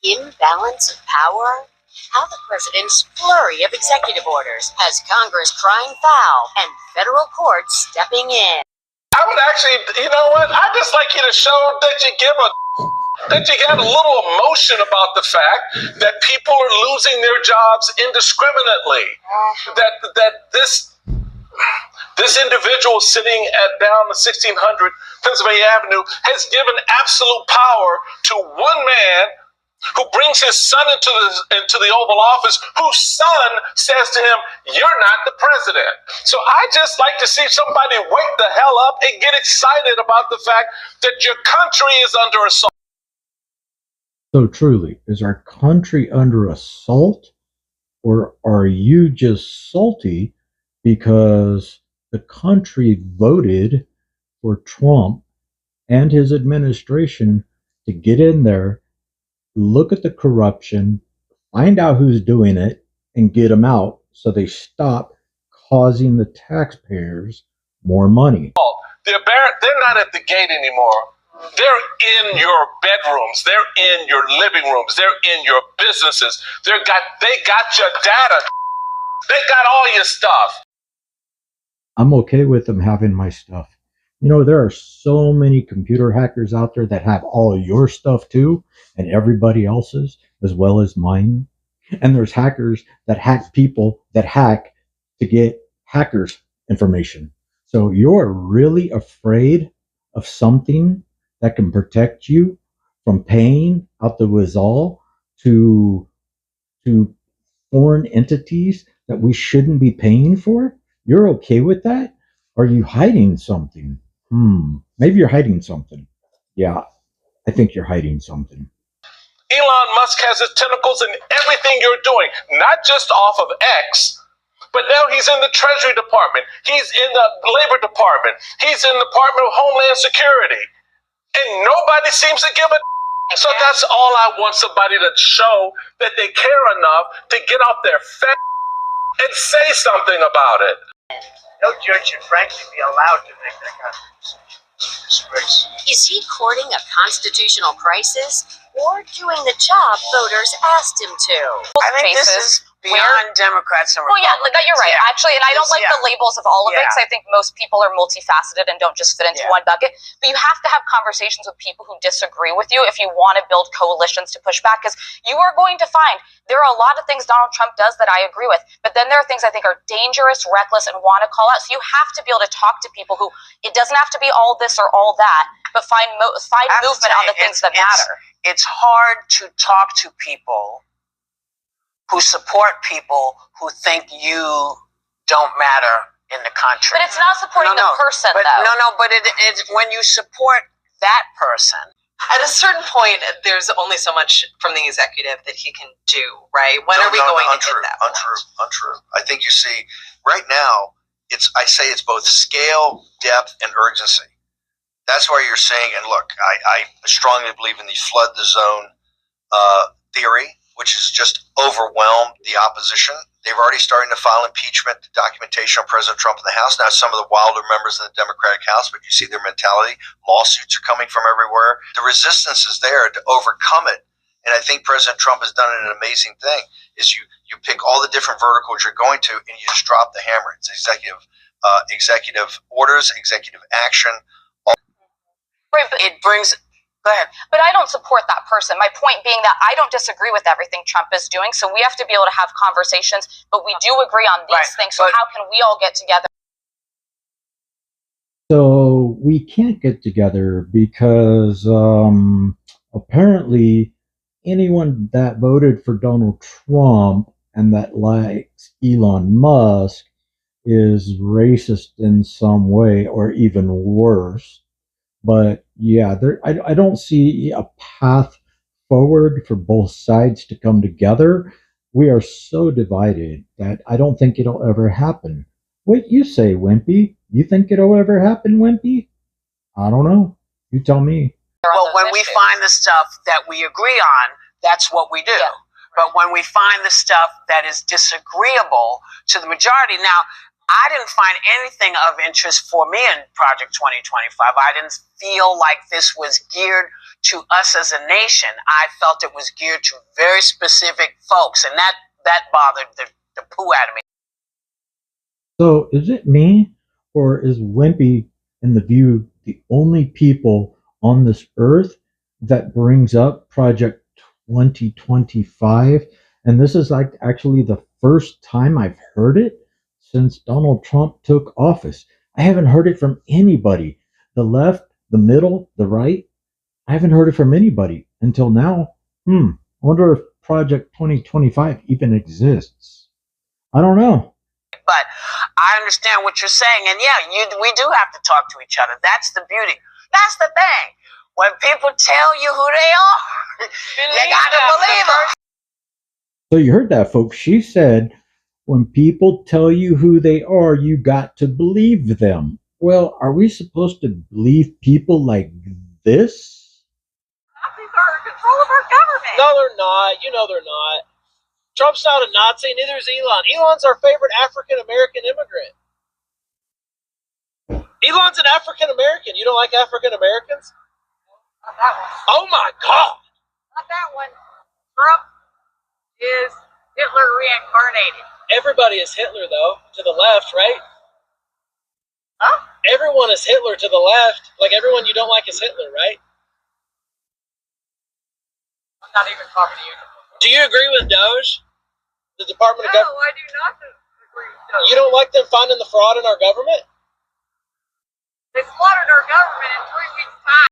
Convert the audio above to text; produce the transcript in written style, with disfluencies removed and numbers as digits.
Imbalance of power? How the president's flurry of executive orders has Congress crying foul and federal courts stepping in. I would actually, you know what? I'd just like you to show that you got a little emotion about the fact that people are losing their jobs indiscriminately. That this individual sitting down the 1600 Pennsylvania Avenue has given absolute power to one man who brings his son into the Oval Office, whose son says to him, "You're not the president." So I just like to see somebody wake the hell up and get excited about the fact that your country is under assault. So truly, is our country under assault, or are you just salty because the country voted for Trump and his administration to get in there, look at the corruption, find out who's doing it, and get them out so they stop causing the taxpayers more money? They're not at the gate anymore. They're in your bedrooms. They're in your living rooms. They're in your businesses. They got your data. They got all your stuff. I'm okay with them having my stuff. You know, there are so many computer hackers out there that have all your stuff too, and everybody else's, as well as mine. And there's hackers that hack people that hack to get hackers' information. So you're really afraid of something that can protect you from paying out the wazoo to foreign entities that we shouldn't be paying for? You're okay with that? Are you hiding something? Maybe you're hiding something. Yeah, I think you're hiding something. Elon Musk has his tentacles in everything you're doing, not just off of X, but now he's in the Treasury Department. He's in the Labor Department. He's in the Department of Homeland Security. And nobody seems to give a. So that's all I want, somebody to show that they care enough to get off their fat and say something about it. No judge should frankly be allowed to make that kind of disgrace. Is he courting a constitutional crisis or doing the job voters asked him to? I think this is beyond Democrats and Well, yeah, Republicans. you're right. Yeah. Actually, and I don't like the labels of all of it, Yeah. because I think most people are multifaceted and don't just fit into Yeah. one bucket. But you have to have conversations with people who disagree with you if you want to build coalitions to push back, because you are going to find there are a lot of things Donald Trump does that I agree with, but then there are things I think are dangerous, reckless, and want to call out. So you have to be able to talk to people who, it doesn't have to be all this or all that, but find movement on the things that matter. It's hard to talk to people who support people who think you don't matter in the country. But it's not supporting the person, but, though. But it's when you support that person. At a certain point, there's only so much from the executive that he can do, right? When are we going to hit that point? Untrue. I think you see, right now, I say it's both scale, depth, and urgency. That's why you're saying, and look, I strongly believe in the flood the zone theory, which has just overwhelmed the opposition. They've already started to file impeachment documentation on President Trump in the House. Now, some of the wilder members of the Democratic House, but you see their mentality. Lawsuits are coming from everywhere. The resistance is there to overcome it. And I think President Trump has done an amazing thing, is you pick all the different verticals you're going to, and you just drop the hammer. It's executive orders, executive action. Right, but It brings. Go ahead. But I don't support that person. My point being that I don't disagree with everything Trump is doing, so we have to be able to have conversations, but we do agree on these things, so how can we all get together? So we can't get together because apparently anyone that voted for Donald Trump and that likes Elon Musk is racist in some way, or even worse. But yeah, I don't see a path forward for both sides to come together. We are so divided that I don't think it'll ever happen. What you say, Wimpy? You think it'll ever happen, Wimpy? I don't know. You tell me. Well, when we find the stuff that we agree on, that's what we do. Yeah. But when we find the stuff that is disagreeable to the majority, now, I didn't find anything of interest for me in Project 2025. I didn't feel like this was geared to us as a nation. I felt it was geared to very specific folks, and that bothered the poo out of me. So is it me, or is Wimpy and The View the only people on this earth that brings up Project 2025? And this is like actually the first time I've heard it since Donald Trump took office. I haven't heard it from anybody. The left, the middle, the right. I haven't heard it from anybody until now. I wonder if Project 2025 even exists. I don't know. But I understand what you're saying, and yeah, we do have to talk to each other. That's the beauty. That's the thing. When people tell you who they are, you got to believe them. So you heard that, folks. She said, when people tell you who they are, you got to believe them. Well, are we supposed to believe people like this? Nazis are in control of our government. No, they're not. You know they're not. Trump's not a Nazi, neither is Elon. Elon's our favorite African-American immigrant. Elon's an African-American. You don't like African-Americans? Not that one. Oh my God! Not that one. Trump is Hitler reincarnated. Everybody is Hitler, though, to the left, right? Huh? Everyone is Hitler to the left. Like, everyone you don't like is Hitler, right? I'm not even talking to you. Do you agree with Doge? The Department of No, Government? I do not agree with those. You don't like them finding the fraud in our government? They slaughtered our government in 3 weeks' time.